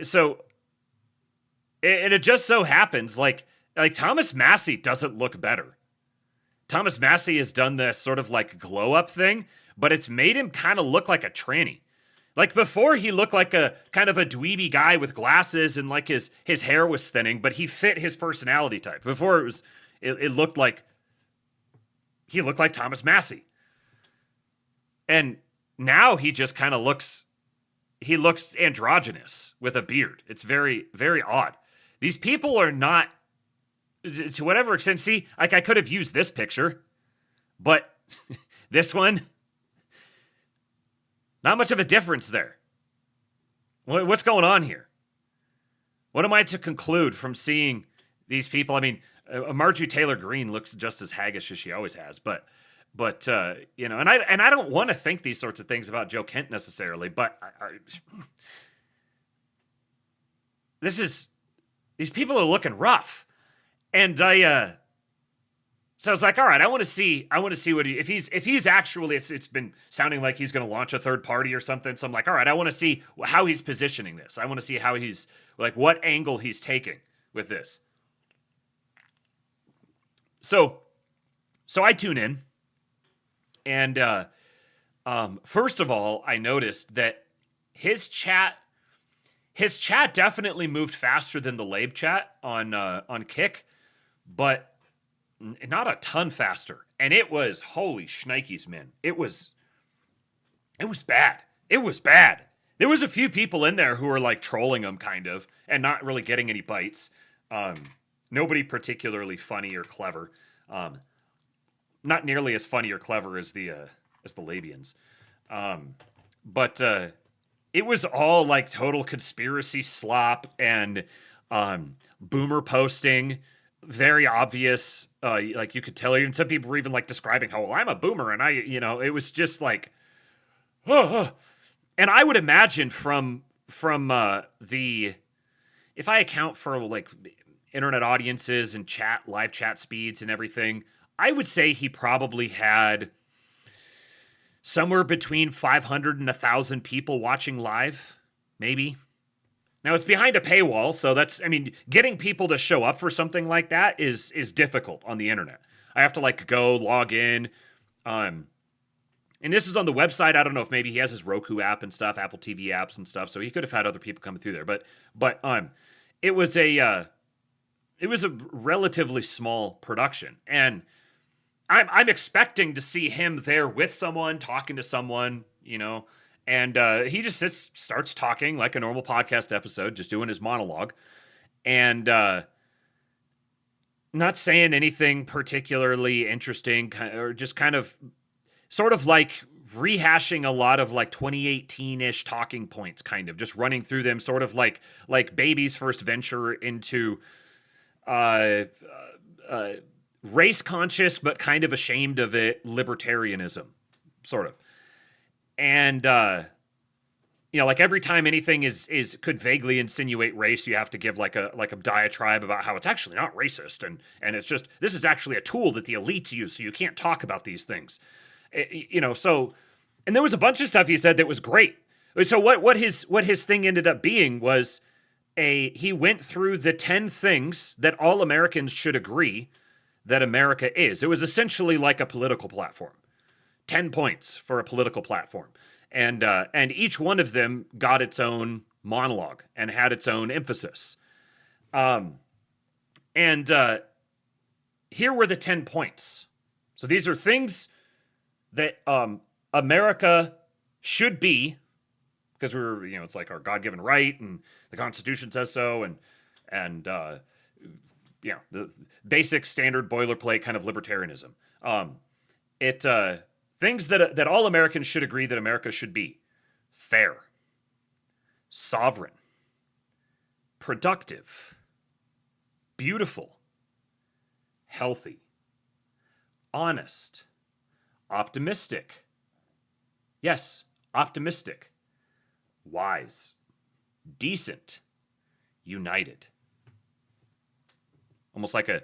So, and it just so happens, like Thomas Massey doesn't look better. Thomas Massey has done this sort of like glow up thing, but it's made him kind of look like a tranny. Like before, he looked like a kind of a dweeby guy with glasses and like his hair was thinning, but he fit his personality type. Before it looked like he looked like Thomas Massey, and now he just kind of looks androgynous with a beard. It's very very odd. These people are not, to whatever extent. See, like I could have used this picture, but this one, not much of a difference there. What's going on here? What am I to conclude from seeing these people? I mean, Marjorie Taylor Greene looks just as haggish as she always has, but and I don't want to think these sorts of things about Joe Kent necessarily, but these people are looking rough, and so I was like, all right, I want to see what if he's actually, it's been sounding like he's going to launch a third party or something. So I'm like, all right, I want to see how he's positioning this. I want to see how he's like, what angle he's taking with this. So I tune in, and first of all, I noticed that his chat definitely moved faster than the Labe chat on Kick, but not a ton faster. And it was, holy shnikes, man. It was bad. It was bad. There was a few people in there who were like trolling him kind of and not really getting any bites. Nobody particularly funny or clever. Not nearly as funny or clever as the Labians. But it was all like total conspiracy slop and boomer posting. Very obvious, like you could tell. Even some people were even like describing how, well, I'm a boomer, and it was just like, and I would imagine from the, if I account for like internet audiences and live chat speeds and everything, I would say he probably had somewhere between 500 and 1,000 people watching live, maybe. Now, it's behind a paywall, so getting people to show up for something like that is difficult on the internet. I have to like go log in, and this is on the website. I don't know if maybe he has his Roku app and stuff, Apple TV apps and stuff, so he could have had other people coming through there. But it was a relatively small production, and I'm expecting to see him there with someone, talking to someone, And he just starts talking like a normal podcast episode, just doing his monologue, and not saying anything particularly interesting, or just kind of sort of like rehashing a lot of like 2018-ish talking points, kind of just running through them, sort of like baby's first venture into race conscious but kind of ashamed of it libertarianism, sort of. And like every time anything is could vaguely insinuate race, you have to give like a diatribe about how it's actually not racist, and it's just, this is actually a tool that the elites use, so you can't talk about these things. So, and there was a bunch of stuff he said that was great. So what his thing ended up being was he went through the 10 things that all Americans should agree that America is. It was essentially like a political platform. 10 points for a political platform. And each one of them got its own monologue and had its own emphasis. And here were the 10 points. So these are things that America should be, because it's like our God-given right, and the Constitution says so, and the basic standard boilerplate kind of libertarianism. Things that all Americans should agree that America should be: fair, sovereign, productive, beautiful, healthy, honest, optimistic. Yes, optimistic, wise, decent, united. Almost like a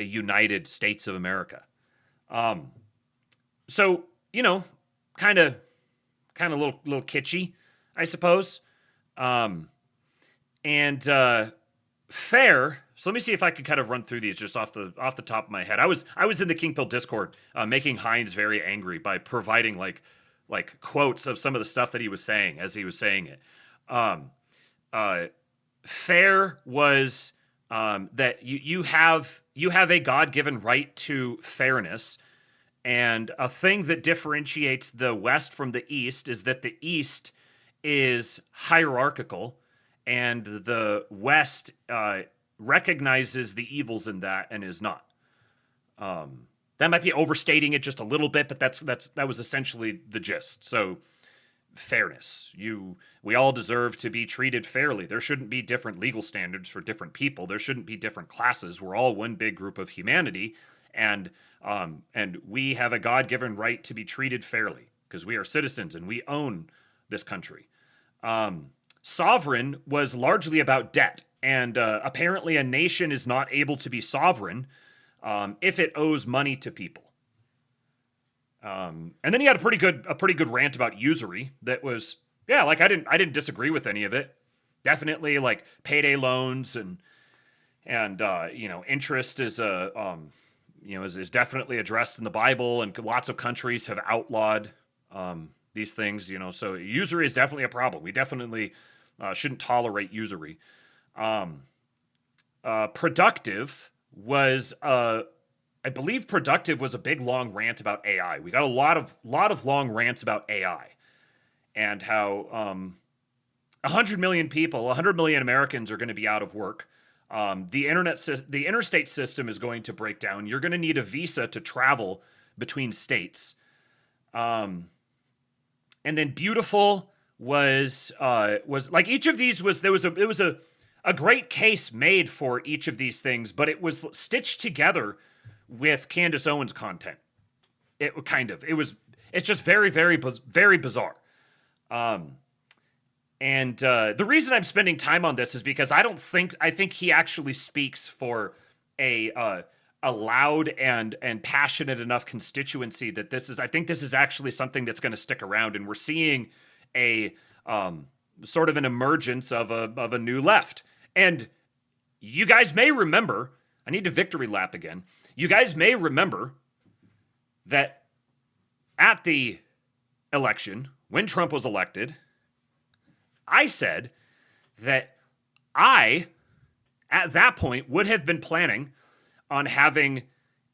United States of America. So, kind of little kitschy, I suppose. Um, and fair. So let me see if I could kind of run through these just off the top of my head. I was in the Kingpilled Discord making Hines very angry by providing like quotes of some of the stuff that he was saying as he was saying it. Um, Fair was that you have a God-given right to fairness, and a thing that differentiates the West from the East is that the East is hierarchical, and the West recognizes the evils in that and is not. That might be overstating it just a little bit, but that was essentially the gist. So fairness. We all deserve to be treated fairly. There shouldn't be different legal standards for different people. There shouldn't be different classes. We're all one big group of humanity, and we have a God-given right to be treated fairly because we are citizens and we own this country. Sovereign was largely about debt, and apparently a nation is not able to be sovereign if it owes money to people. And then he had a pretty good rant about usury that was, yeah, like I didn't disagree with any of it. Definitely like payday loans and interest is is definitely addressed in the Bible, and lots of countries have outlawed these things. So usury is definitely a problem. We definitely shouldn't tolerate usury. Productive was I believe productive was a big long rant about AI. We got a lot of long rants about AI and how 100 million people, 100 million Americans are going to be out of work. The interstate system is going to break down. You're going to need a visa to travel between states. And then beautiful was like each of these was it was a great case made for each of these things, but it was stitched together with Candace Owens content. It's just very, very, very bizarre. And the reason I'm spending time on this is because I think he actually speaks for a loud and passionate enough constituency that I think this is actually something that's going to stick around, and we're seeing a sort of an emergence of a new left. And you guys may remember, I need to victory lap again. You guys may remember that at the election, when Trump was elected, I said that I, at that point, would have been planning on having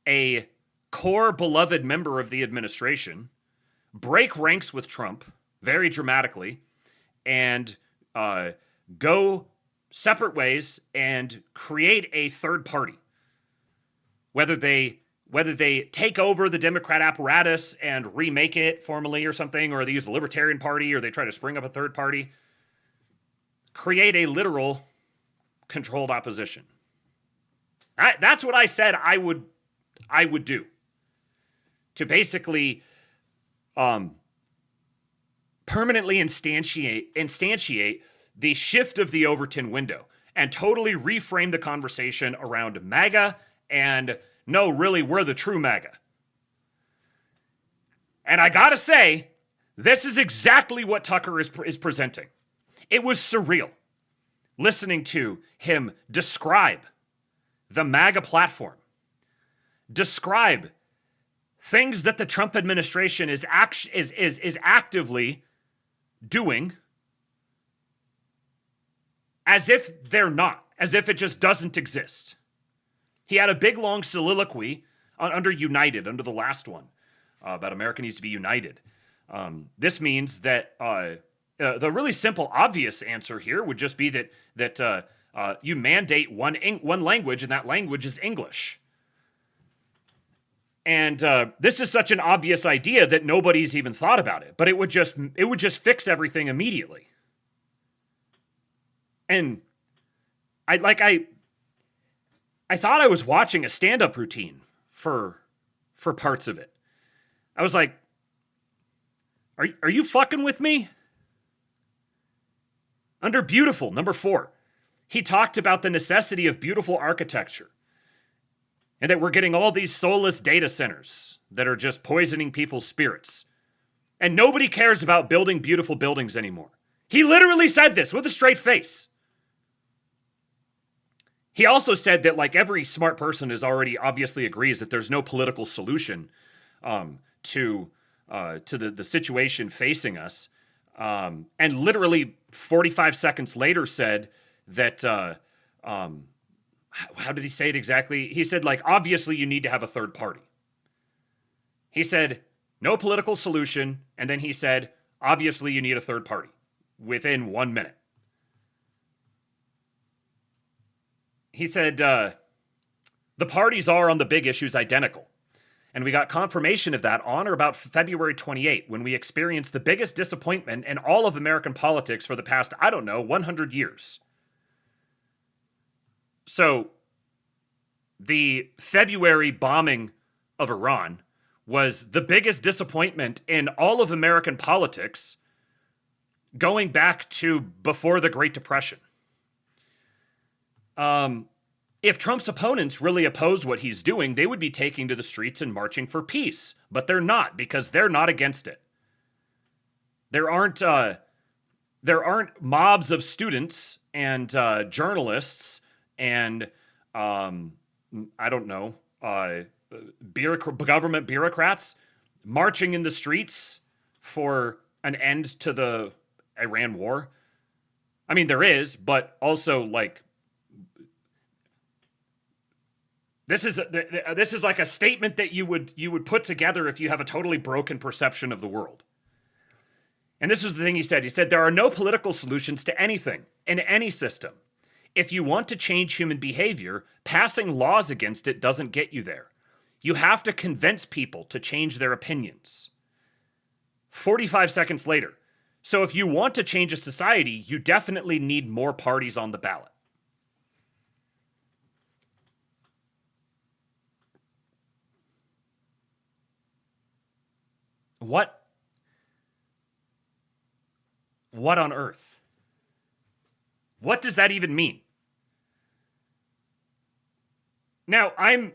a core beloved member of the administration break ranks with Trump very dramatically and go separate ways and create a third party. Whether they take over the Democrat apparatus and remake it formally or something, or they use the Libertarian Party, or they try to spring up a third party, create a literal controlled opposition. That's what I said I would do. To basically permanently instantiate the shift of the Overton window and totally reframe the conversation around MAGA and no, really, we're the true MAGA. And I gotta say, this is exactly what Tucker is presenting. It was surreal listening to him describe the MAGA platform, describe things that the Trump administration is actively doing as if they're not, as if it just doesn't exist. He had a big, long soliloquy under United, under the last one, about America needs to be united. This means that the really simple, obvious answer here would just be that you mandate one language, and that language is English. And this is such an obvious idea that nobody's even thought about it. But it would just fix everything immediately. And I thought I was watching a stand-up routine for parts of it. I was like, are you fucking with me? Under beautiful, number 4, he talked about the necessity of beautiful architecture and that we're getting all these soulless data centers that are just poisoning people's spirits. And nobody cares about building beautiful buildings anymore. He literally said this with a straight face. He also said that like every smart person is already obviously agrees that there's no political solution to the situation facing us, and literally 45 seconds later said that how did he say it exactly? He said like obviously you need to have a third party. He said no political solution, and then he said obviously you need a third party within 1 minute. He said, the parties are on the big issues identical. And we got confirmation of that on or about February 28, when we experienced the biggest disappointment in all of American politics for the past, 100 years. So, the February bombing of Iran was the biggest disappointment in all of American politics going back to before the Great Depression. If Trump's opponents really opposed what he's doing, they would be taking to the streets and marching for peace. But they're not, because they're not against it. There aren't mobs of students and journalists and government bureaucrats marching in the streets for an end to the Iran war. I mean, there is, but also like. This is like a statement that you would put together if you have a totally broken perception of the world. And this is the thing he said. He said, there are no political solutions to anything in any system. If you want to change human behavior, passing laws against it doesn't get you there. You have to convince people to change their opinions. 45 seconds later. So if you want to change a society, you definitely need more parties on the ballot. What on earth? What does that even mean? Now, I'm